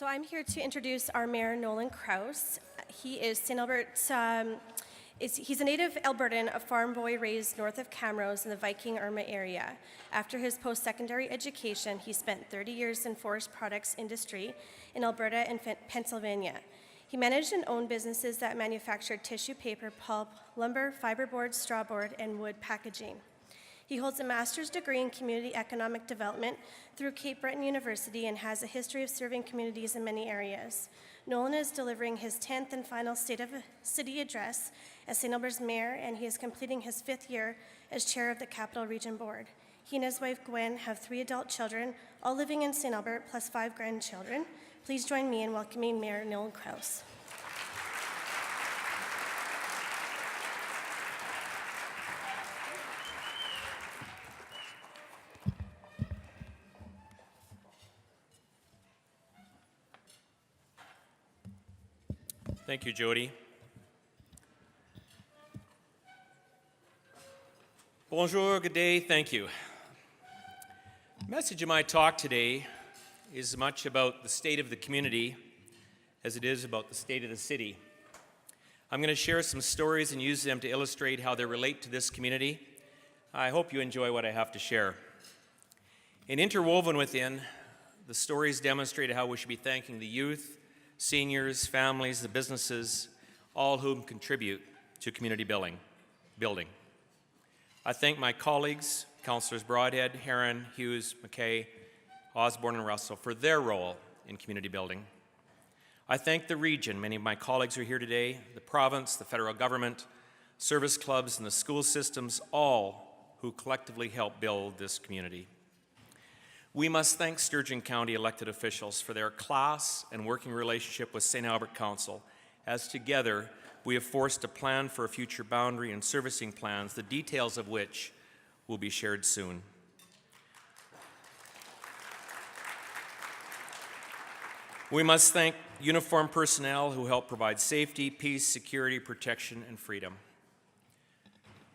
So I'm here to introduce our Mayor, Nolan Crouse. He is St. Albert's, he's a native Albertan, a farm boy raised north of Camrose in the Viking Irma area. After his post-secondary education, he spent 30 years in forest products industry in Alberta and Pennsylvania. He managed and owned businesses that manufactured tissue paper, pulp, lumber, fiberboard, strawboard, and wood packaging. He holds a master's degree in community economic development through Cape Breton University and has a history of serving communities in many areas. Nolan is delivering his 10th and final State of City address as St. Albert's mayor, and he is completing his 5th year as chair of the Capital Region Board. He and his wife Gwen have 3 adult children, all living in St. Albert, plus 5 grandchildren. Please join me in welcoming Mayor Nolan Crouse. Thank you, Jody. Bonjour, good day, thank you. The message of my talk today is as much about the state of the community as it is about the state of the city. I'm going to share some stories and use them to illustrate how they relate to this community. I hope you enjoy what I have to share. And interwoven within, the stories demonstrate how we should be thanking the youth, seniors, families, the businesses, all whom contribute to community building. I thank my colleagues, Councillors Broadhead, Heron, Hughes, McKay, Osborne, and Russell for their role in community building. I thank the region, many of my colleagues are here today, the province, the federal government, service clubs, and the school systems, all who collectively help build this community. We must thank Sturgeon County elected officials for their class and working relationship with St. Albert Council, as together we have forced a plan for a future boundary and servicing plans, the details of which will be shared soon. We must thank uniformed personnel who help provide safety, peace, security, protection, and freedom.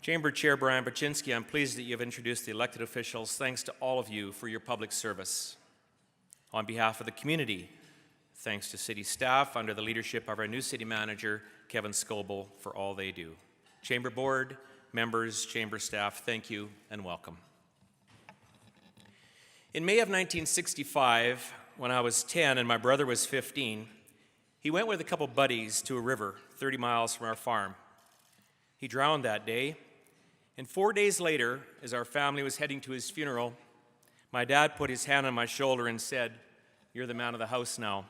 Chamber Chair Brian Baczynski, I'm pleased that you have introduced the elected officials. Thanks to all of you for your public service. On behalf of the community, thanks to city staff under the leadership of our new city manager, Kevin Scoble, for all they do. Chamber Board, members, chamber staff, thank you and welcome. In May of 1965, when I was 10 and my brother was 15, he went with a couple buddies to a river 30 miles from our farm. He drowned that day. And 4 days later, as our family was heading to his funeral, my dad put his hand on my shoulder and said, "You're the man of the house now."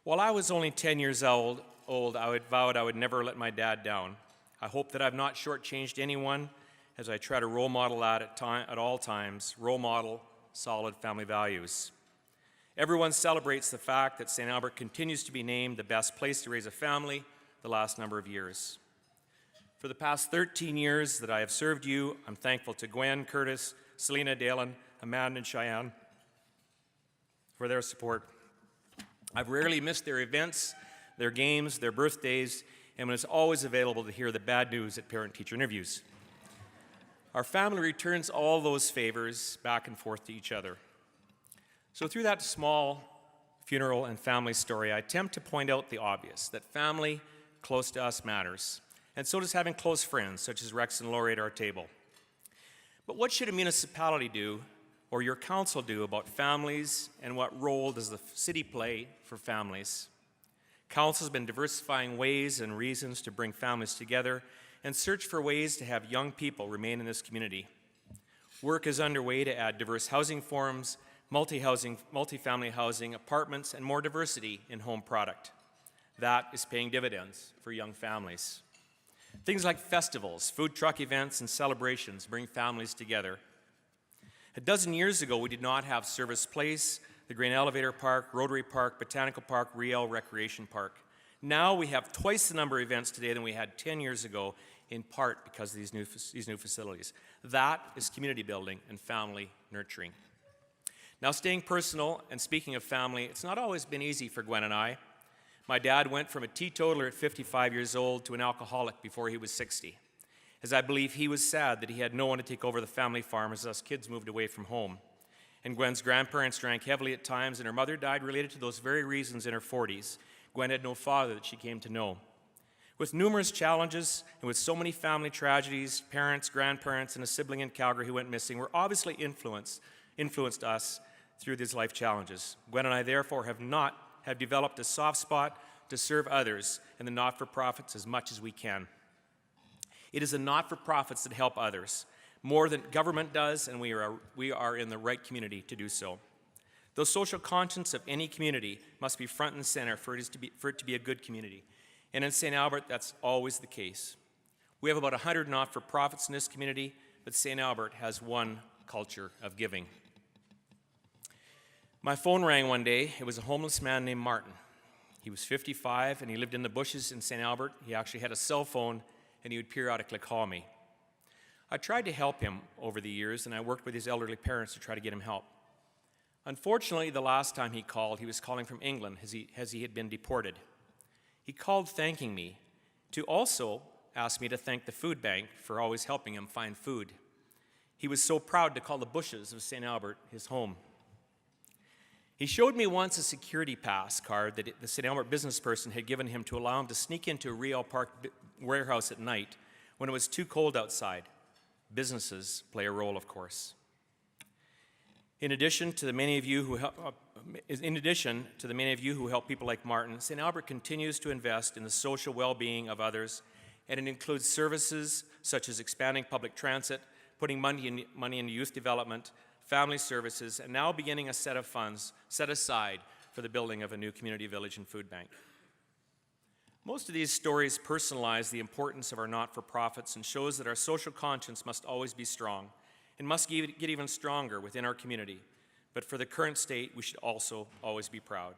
While I was only 10 years old, I vowed I would never let my dad down. I hope that I've not shortchanged anyone as I try to role model that at all times, role model solid family values. Everyone celebrates the fact that St. Albert continues to be named the best place to raise a family the last number of years. For the past 13 years that I have served you, I'm thankful to Gwen, Curtis, Selena, Dalen, Amanda, and Cheyenne for their support. I've rarely missed their events, their games, their birthdays, and was always available to hear the bad news at parent-teacher interviews. Our family returns all those favors back and forth to each other. So through that small funeral and family story, I attempt to point out the obvious, that family close to us matters. And so does having close friends, such as Rex and Lori at our table. But what should a municipality do, or your council do, about families, and what role does the city play for families? Council has been diversifying ways and reasons to bring families together and search for ways to have young people remain in this community. Work is underway to add diverse housing forms, multifamily housing, apartments, and more diversity in home product. That is paying dividends for young families. Things like festivals, food truck events, and celebrations bring families together. A dozen years ago, we did not have Service Place, the Grain Elevator Park, Rotary Park, Botanical Park, Riel Recreation Park. Now we have twice the number of events today than we had 10 years ago, in part because of these new facilities. That is community building and family nurturing. Now, staying personal and speaking of family, it's not always been easy for Gwen and I. My dad went from a teetotaler at 55 years old to an alcoholic before he was 60, as I believe he was sad that he had no one to take over the family farm as us kids moved away from home. and Gwen's grandparents drank heavily at times, and her mother died related to those very reasons in her 40s. Gwen had no father that she came to know. With numerous challenges and with so many family tragedies, parents, grandparents, and a sibling in Calgary who went missing were obviously influenced us through these life challenges. Gwen and I, therefore, have developed a soft spot to serve others and the not-for-profits as much as we can. It is the not-for-profits that help others more than government does, and we are in the right community to do so. The social conscience of any community must be front and center for it to be a good community. And in St. Albert, that's always the case. We have about 100 not-for-profits in this community, but St. Albert has one culture of giving. My phone rang one day. It was a homeless man named Martin. He was 55, and he lived in the bushes in St. Albert. He actually had a cell phone, and he would periodically call me. I tried to help him over the years, and I worked with his elderly parents to try to get him help. Unfortunately, the last time he called, he was calling from England as he had been deported. He called thanking me to also ask me to thank the food bank for always helping him find food. He was so proud to call the bushes of St. Albert his home. He showed me once a security pass card that the St. Albert business person had given him to allow him to sneak into a Real Park warehouse at night when it was too cold outside. Businesses play a role, of course. In addition to the many of you who help people like Martin, St. Albert continues to invest in the social well-being of others, and it includes services such as expanding public transit, putting money into youth development, family services, and now beginning a set of funds set aside for the building of a new community village and food bank. Most of these stories personalize the importance of our not-for-profits and shows that our social conscience must always be strong and must get even stronger within our community. But for the current state, we should also always be proud.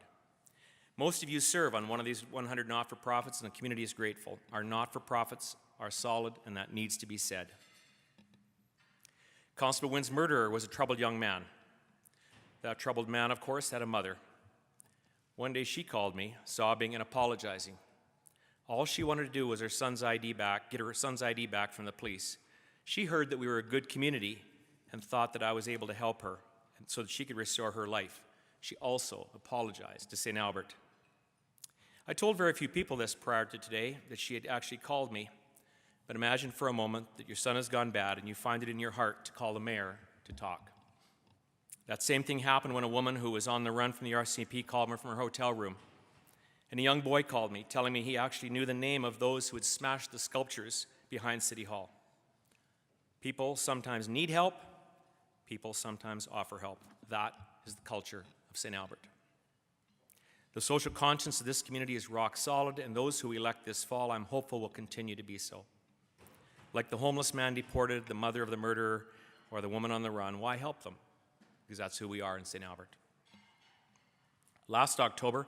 Most of you serve on one of these 100 not-for-profits, and the community is grateful. Our not-for-profits are solid, and that needs to be said. Constable Wynn's murderer was a troubled young man. That troubled man, of course, had a mother. One day she called me, sobbing and apologizing. All she wanted to do was get her son's ID back from the police. She heard that we were a good community and thought that I was able to help her so that she could restore her life. She also apologized to St. Albert. I told very few people this prior to today, that she had actually called me. But imagine for a moment that your son has gone bad and you find it in your heart to call the mayor to talk. That same thing happened when a woman who was on the run from the RCMP called me from her hotel room. And a young boy called me, telling me he actually knew the name of those who had smashed the sculptures behind City Hall. People sometimes need help. People sometimes offer help. That is the culture of St. Albert. The social conscience of this community is rock solid, and those who elect this fall, I'm hopeful, will continue to be so. Like the homeless man deported, the mother of the murderer, or the woman on the run, why help them? Because that's who we are in St. Albert. Last October,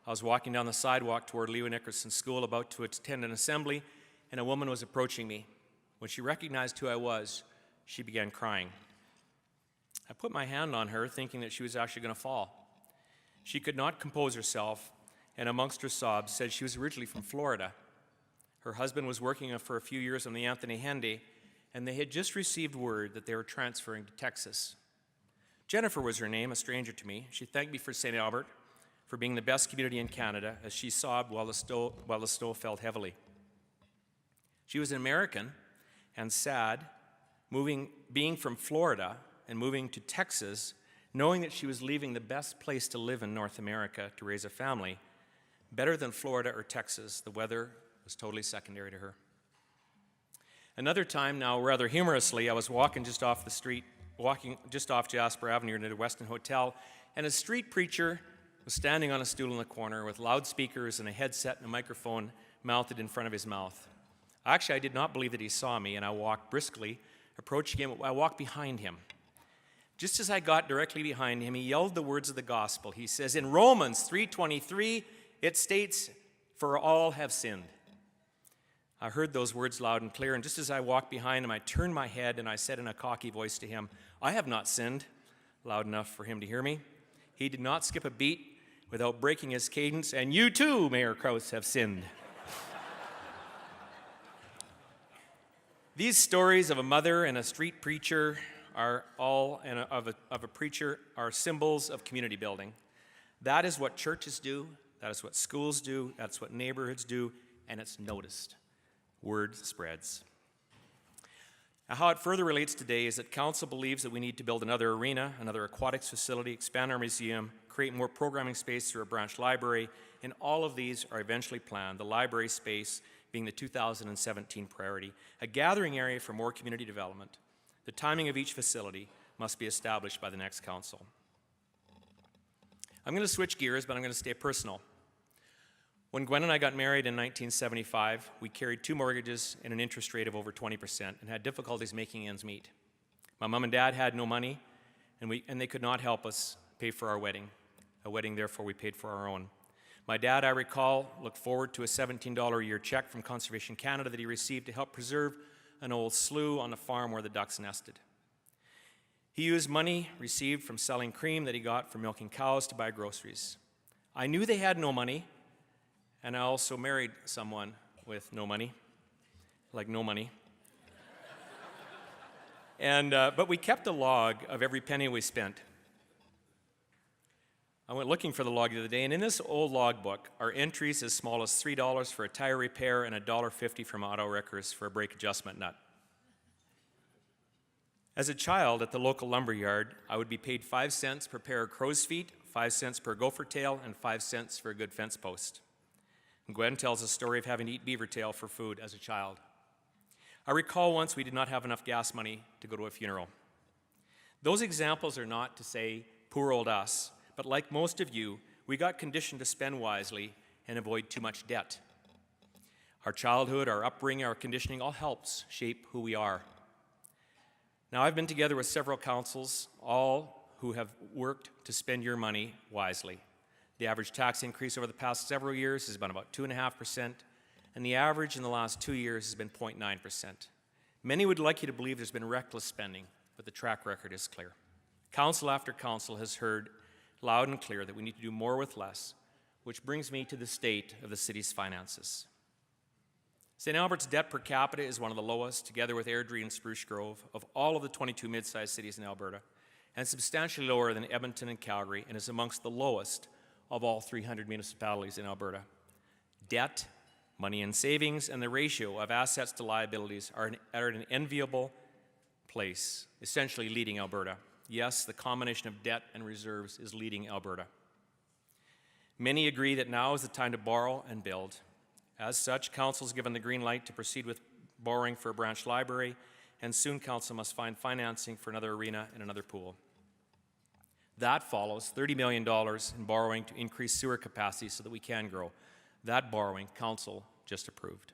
I was walking down the sidewalk toward Leo Nickerson School about to attend an assembly, and a woman was approaching me. When she recognized who I was, she began crying. I put my hand on her, thinking that she was actually going to fall. She could not compose herself, and amongst her sobs said she was originally from Florida. Her husband was working for a few years on the Anthony Henday, and they had just received word that they were transferring to Texas. Jennifer was her name, a stranger to me. She thanked me for St. Albert, for being the best community in Canada, as she sobbed while the snow fell heavily. She was an American and sad, being from Florida and moving to Texas, knowing that she was leaving the best place to live in North America to raise a family. Better than Florida or Texas, the weather was totally secondary to her. Another time, now rather humorously, I was walking just off Jasper Avenue near the Westin Hotel, and a street preacher was standing on a stool in the corner with loudspeakers and a headset and a microphone mounted in front of his mouth. Actually, I did not believe that he saw me, and I walked briskly, approaching him. I walked behind him. Just as I got directly behind him, he yelled the words of the gospel. He says, in Romans 3:23, it states, "For all have sinned." I heard those words loud and clear, and just as I walked behind him, I turned my head and I said in a cocky voice to him, "I have not sinned," loud enough for him to hear me. He did not skip a beat without breaking his cadence, "And you too, Mayor Crouse, have sinned." These stories of a mother and a street preacher of a preacher are symbols of community building. That is what churches do, that is what schools do, that's what neighborhoods do, and it's noticed. Word spreads. Now, how it further relates today is that Council believes that we need to build another arena, another aquatics facility, expand our museum, create more programming space through a branch library, and all of these are eventually planned, the library space being the 2017 priority, a gathering area for more community development. The timing of each facility must be established by the next council. I'm going to switch gears, but I'm going to stay personal. When Gwen and I got married in 1975, we carried 2 mortgages and an interest rate of over 20% and had difficulties making ends meet. My mom and dad had no money, and they could not help us pay for our wedding. A wedding, therefore, we paid for our own. My dad, I recall, looked forward to a $17 a year check from Conservation Canada that he received to help preserve an old slough on the farm where the ducks nested. He used money received from selling cream that he got from milking cows to buy groceries. I knew they had no money, and I also married someone with no money, like no money. But we kept a log of every penny we spent. I went looking for the log the other day, and in this old logbook are entries as small as $3 for a tire repair and $1.50 from auto wreckers for a brake adjustment nut. As a child at the local lumber yard, I would be paid 5 cents per pair of crow's feet, 5 cents per gopher tail, and 5 cents for a good fence post. And Gwen tells a story of having to eat beaver tail for food as a child. I recall once we did not have enough gas money to go to a funeral. Those examples are not to say poor old us, but like most of you, we got conditioned to spend wisely and avoid too much debt. Our childhood, our upbringing, our conditioning all helps shape who we are. Now, I've been together with several councils, all who have worked to spend your money wisely. The average tax increase over the past several years has been about 2.5%, and the average in the last 2 years has been 0.9%. Many would like you to believe there's been reckless spending, but the track record is clear. Council after council has heard loud and clear that we need to do more with less, which brings me to the state of the city's finances. St. Albert's debt per capita is one of the lowest, together with Airdrie and Spruce Grove, of all of the 22 mid-sized cities in Alberta, and substantially lower than Edmonton and Calgary, and is amongst the lowest of all 300 municipalities in Alberta. Debt, money and savings, and the ratio of assets to liabilities are at an enviable place, essentially leading Alberta. Yes, the combination of debt and reserves is leading Alberta. Many agree that now is the time to borrow and build. As such, Council is given the green light to proceed with borrowing for a branch library, and soon Council must find financing for another arena and another pool. That follows $30 million in borrowing to increase sewer capacity so that we can grow. That borrowing, Council just approved.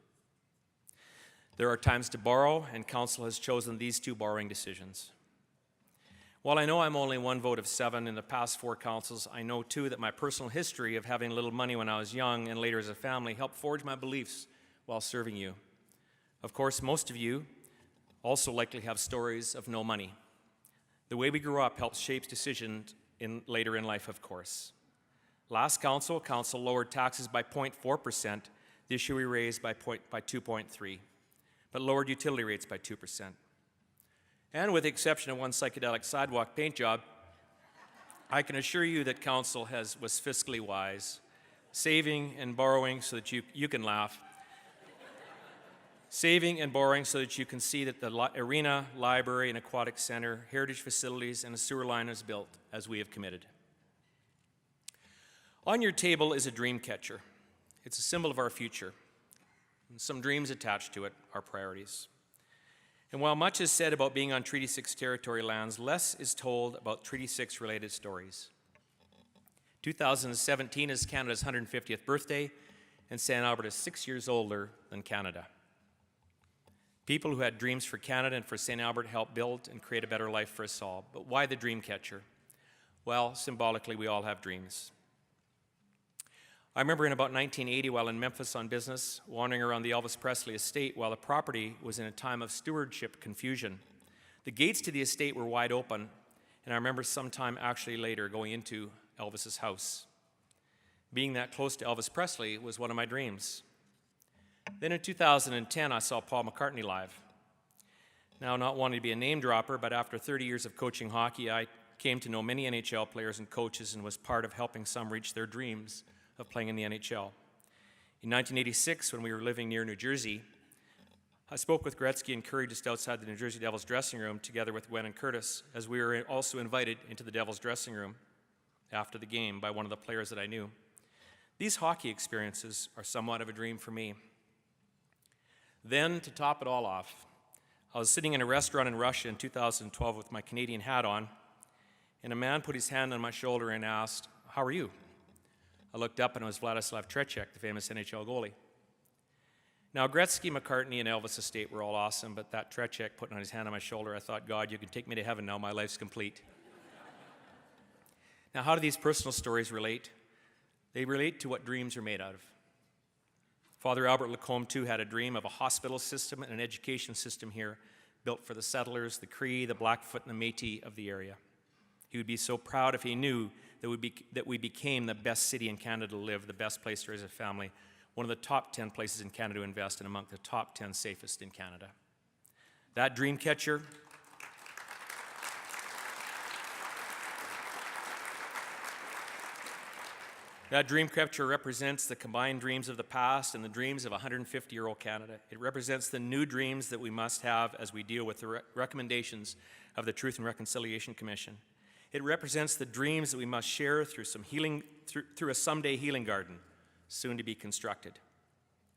There are times to borrow, and Council has chosen these 2 borrowing decisions. While I know I'm only 1 vote of 7 in the past 4 councils, I know too that my personal history of having little money when I was young and later as a family helped forge my beliefs while serving you. Of course, most of you also likely have stories of no money. The way we grew up helps shape decisions later in life, of course. Last council lowered taxes by 0.4%. This year we raised by 2.3%, but lowered utility rates by 2%. And with the exception of one psychedelic sidewalk paint job, I can assure you that Council was fiscally wise, saving and borrowing so that you can laugh, saving and borrowing so that you can see that the arena, library, and aquatic center, heritage facilities, and a sewer line is built as we have committed. On your table is a dream catcher. It's a symbol of our future, and some dreams attached to it are priorities. And while much is said about being on Treaty 6 territory lands, less is told about Treaty 6 related stories. 2017 is Canada's 150th birthday, and St. Albert is 6 years older than Canada. People who had dreams for Canada and for St. Albert helped build and create a better life for us all. But why the dream catcher? Well, symbolically, we all have dreams. I remember in about 1980, while in Memphis on business, wandering around the Elvis Presley estate while the property was in a time of stewardship confusion. The gates to the estate were wide open, and I remember sometime actually later going into Elvis's house. Being that close to Elvis Presley was one of my dreams. Then in 2010, I saw Paul McCartney live. Now, not wanting to be a name dropper, but after 30 years of coaching hockey, I came to know many NHL players and coaches and was part of helping some reach their dreams of playing in the NHL. In 1986, when we were living near New Jersey, I spoke with Gretzky and Curry just outside the New Jersey Devils dressing room together with Gwen and Curtis, as we were also invited into the Devils dressing room after the game by one of the players that I knew. These hockey experiences are somewhat of a dream for me. Then, to top it all off, I was sitting in a restaurant in Russia in 2012 with my Canadian hat on, and a man put his hand on my shoulder and asked, "How are you?" I looked up and it was Vladislav Tretiak, the famous NHL goalie. Now, Gretzky, McCartney, and Elvis Estate were all awesome, but that Tretiak putting his hand on my shoulder, I thought, God, you can take me to heaven now, my life's complete. Now, how do these personal stories relate? They relate to what dreams are made out of. Father Albert Lacombe, too, had a dream of a hospital system and an education system here built for the settlers, the Cree, the Blackfoot, and the Métis of the area. He would be so proud if he knew that we became the best city in Canada to live, the best place to raise a family, one of the top 10 places in Canada to invest, and among the top 10 safest in Canada. That dream catcher represents the combined dreams of the past and the dreams of 150-year-old Canada. It represents the new dreams that we must have as we deal with the recommendations of the Truth and Reconciliation Commission. It represents the dreams that we must share through a someday healing garden, soon to be constructed.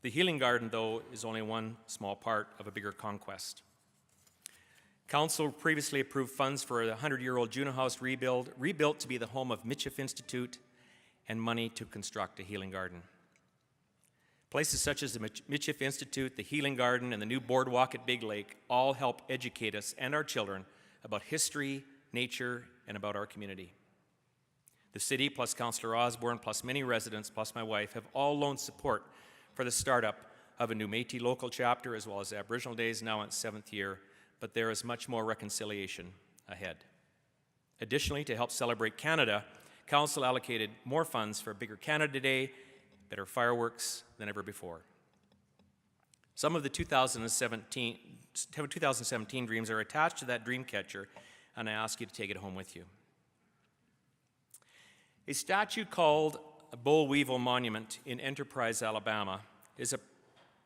The healing garden, though, is only one small part of a bigger conquest. Council previously approved funds for a 100-year-old Juno House rebuilt to be the home of Mitchell Institute, and money to construct a healing garden. Places such as the Mitchell Institute, the Healing Garden, and the new boardwalk at Big Lake all help educate us and our children about history, nature, and about our community. The city, plus Councillor Osborne, plus many residents, plus my wife, have all loaned support for the startup of a new Métis local chapter, as well as Aboriginal Days, now in its 7th year, but there is much more reconciliation ahead. Additionally, to help celebrate Canada, Council allocated more funds for a bigger Canada Day, better fireworks than ever before. Some of the 2017 dreams are attached to that dream catcher, and I ask you to take it home with you. A statue called a Boll Weevil Monument in Enterprise, Alabama, is a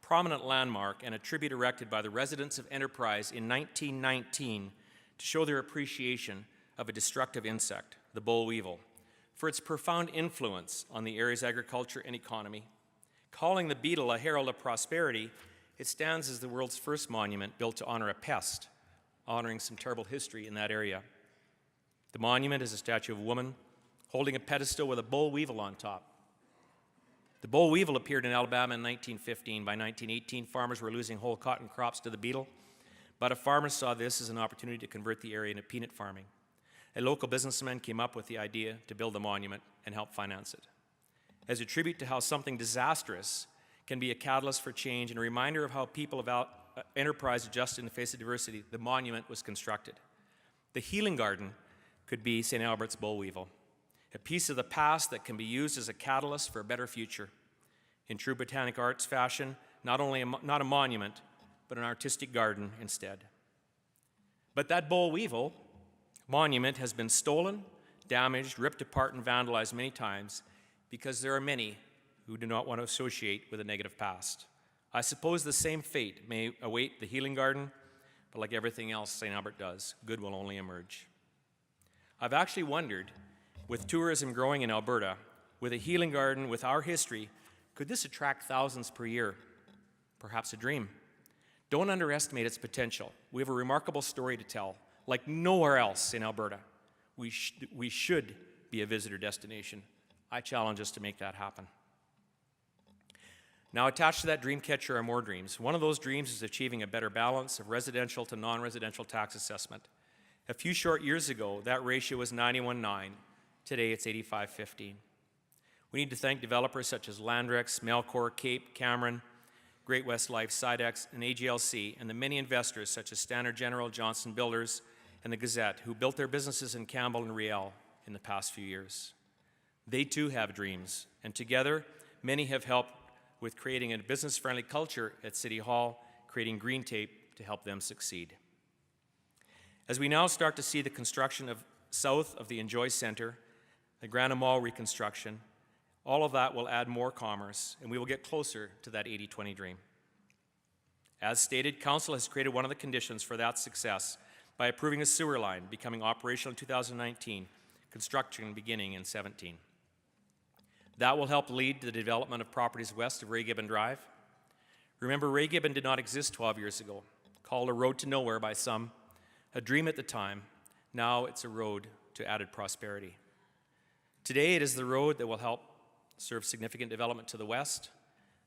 prominent landmark and a tribute erected by the residents of Enterprise in 1919 to show their appreciation of a destructive insect, the boll weevil, for its profound influence on the area's agriculture and economy. Calling the beetle a herald of prosperity, it stands as the world's first monument built to honor a pest, honoring some terrible history in that area. The monument is a statue of a woman holding a pedestal with a boll weevil on top. The boll weevil appeared in Alabama in 1915. By 1918, farmers were losing whole cotton crops to the beetle, but a farmer saw this as an opportunity to convert the area into peanut farming. A local businessman came up with the idea to build a monument and help finance it. As a tribute to how something disastrous can be a catalyst for change and a reminder of how people of Enterprise adjust in the face of diversity, the monument was constructed. The healing garden could be St. Albert's boll weevil, a piece of the past that can be used as a catalyst for a better future. In true botanic arts fashion, not a monument, but an artistic garden instead. But that boll weevil monument has been stolen, damaged, ripped apart, and vandalized many times because there are many who do not want to associate with a negative past. I suppose the same fate may await the healing garden, but like everything else St. Albert does, good will only emerge. I've actually wondered, with tourism growing in Alberta, with a healing garden, with our history, could this attract thousands per year? Perhaps a dream. Don't underestimate its potential. We have a remarkable story to tell, like nowhere else in Alberta. We should be a visitor destination. I challenge us to make that happen. Now, attached to that dream catcher are more dreams. One of those dreams is achieving a better balance of residential to non-residential tax assessment. A few short years ago, that ratio was 91-9. Today, it's 85-15. We need to thank developers such as Landrex, Melcor, Cape, Cameron, Great West Life, Sidex, and AGLC, and the many investors such as Standard General, Johnson Builders, and the Gazette, who built their businesses in Campbell and Riel in the past few years. They too have dreams, and together, many have helped with creating a business-friendly culture at City Hall, creating green tape to help them succeed. As we now start to see the construction of south of the Enjoy Centre, the Granite Mall reconstruction, all of that will add more commerce, and we will get closer to that 80-20 dream. As stated, Council has created one of the conditions for that success by approving a sewer line becoming operational in 2019, construction beginning in 17. That will help lead to the development of properties west of Ray Gibbon Drive. Remember, Ray Gibbon did not exist 12 years ago, called a road to nowhere by some, a dream at the time. Now it's a road to added prosperity. Today it is the road that will help serve significant development to the west.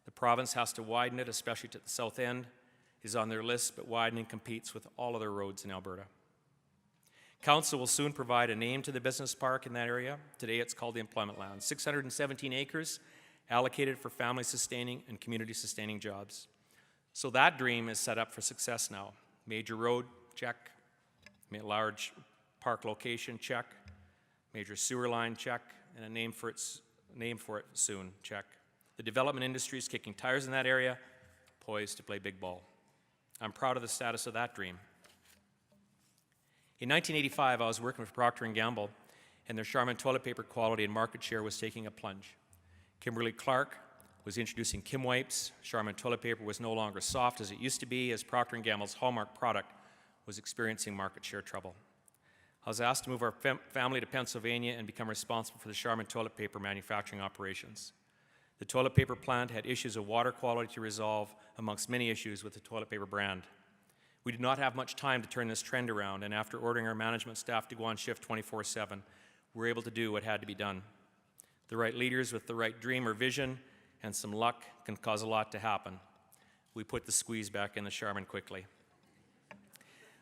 The province has to widen it, especially to the south end, is on their list, but widening competes with all other roads in Alberta. Council will soon provide a name to the business park in that area. Today it's called the Employment Lounge. 617 acres allocated for family-sustaining and community-sustaining jobs. So that dream is set up for success now. Major road, check. Large park location, check. Major sewer line, check. And a name for it soon, check. The development industry is kicking tires in that area, poised to play big ball. I'm proud of the status of that dream. In 1985, I was working with Procter & Gamble, and their Charmin toilet paper quality and market share was taking a plunge. Kimberly-Clark was introducing Kim wipes. Charmin toilet paper was no longer soft as it used to be, as Procter & Gamble's hallmark product was experiencing market share trouble. I was asked to move our family to Pennsylvania and become responsible for the Charmin toilet paper manufacturing operations. The toilet paper plant had issues of water quality to resolve, amongst many issues with the toilet paper brand. We did not have much time to turn this trend around, and after ordering our management staff to go on shift 24/7, we were able to do what had to be done. The right leaders with the right dream or vision and some luck can cause a lot to happen. We put the squeeze back in the Charmin quickly.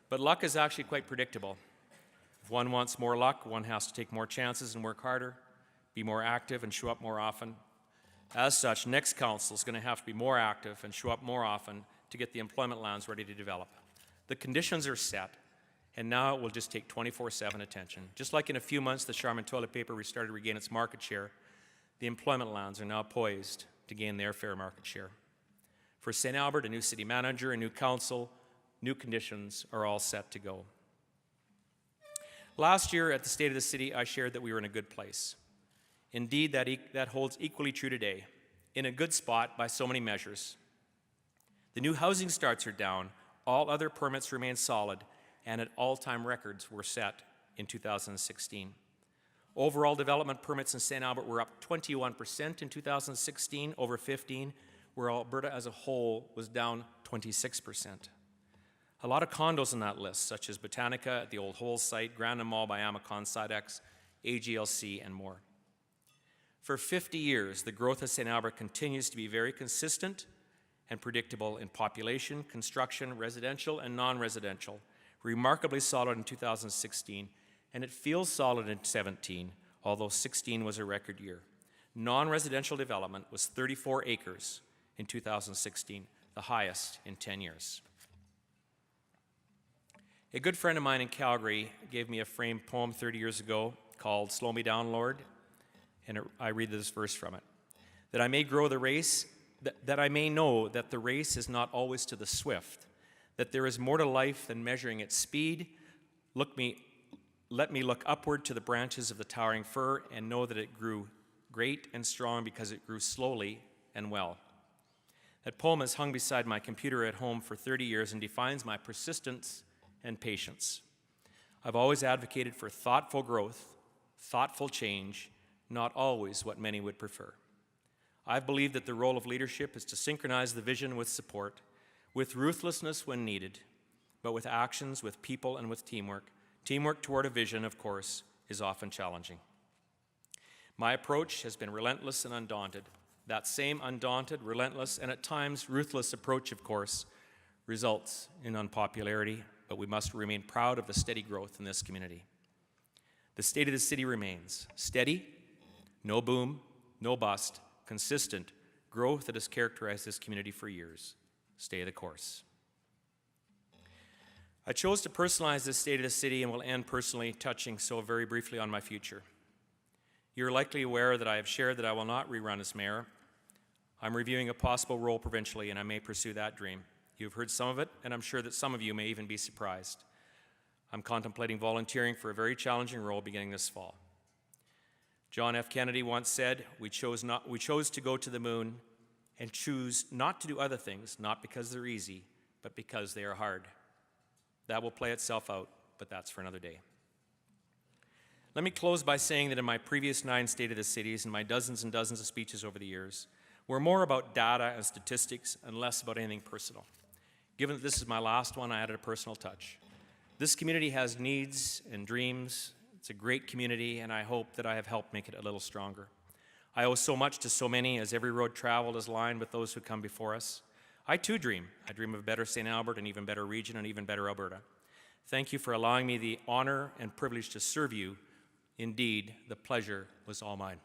But luck is actually quite predictable. If one wants more luck, one has to take more chances and work harder, be more active and show up more often. As such, next council is going to have to be more active and show up more often to get the employment lands ready to develop. The conditions are set, and now it will just take 24/7 attention. Just like in a few months the Charmin toilet paper started to regain its market share, the employment lands are now poised to gain their fair market share. For St. Albert, a new city manager, a new council, new conditions are all set to go. Last year at the State of the City, I shared that we were in a good place. Indeed, that holds equally true today, in a good spot by so many measures. The new housing starts are down, all other permits remain solid, and at all-time records were set in 2016. Overall development permits in St. Albert were up 21% in 2016 over 15, where Alberta as a whole was down 26%. A lot of condos on that list, such as Botanica at the Old Holes site, Granite Mall by Amacon Sidex, AGLC, and more. For 50 years, the growth of St. Albert continues to be very consistent and predictable in population, construction, residential, and non-residential, remarkably solid in 2016, and it feels solid in 17, although 16 was a record year. Non-residential development was 34 acres in 2016, the highest in 10 years. A good friend of mine in Calgary gave me a framed poem 30 years ago called "Slow Me Down, Lord," and I read this verse from it. That I may grow the race, that I may know that the race is not always to the swift, that there is more to life than measuring its speed. Let me look upward to the branches of the towering fir and know that it grew great and strong because it grew slowly and well. That poem has hung beside my computer at home for 30 years and defines my persistence and patience. I've always advocated for thoughtful growth, thoughtful change, not always what many would prefer. I believe that the role of leadership is to synchronize the vision with support, with ruthlessness when needed, but with actions, with people, and with teamwork. Teamwork toward a vision, of course, is often challenging. My approach has been relentless and undaunted. That same undaunted, relentless, and at times ruthless approach, of course, results in unpopularity, but we must remain proud of the steady growth in this community. The state of the city remains steady, no boom, no bust, consistent growth that has characterized this community for years. Stay the course. I chose to personalize this state of the city and will end personally touching so very briefly on my future. You're likely aware that I have shared that I will not rerun as mayor. I'm reviewing a possible role provincially, and I may pursue that dream. You've heard some of it, and I'm sure that some of you may even be surprised. I'm contemplating volunteering for a very challenging role beginning this fall. John F. Kennedy once said, we chose to go to the moon and choose not to do other things, not because they're easy, but because they are hard. That will play itself out, but that's for another day. Let me close by saying that in my previous 9 State of the Cities and my dozens and dozens of speeches over the years, were more about data and statistics and less about anything personal. Given that this is my last one, I added a personal touch. This community has needs and dreams. It's a great community, and I hope that I have helped make it a little stronger. I owe so much to so many, as every road traveled is lined with those who come before us. I too dream. I dream of a better St. Albert, an even better region, and even better Alberta. Thank you for allowing me the honor and privilege to serve you. Indeed, the pleasure was all mine.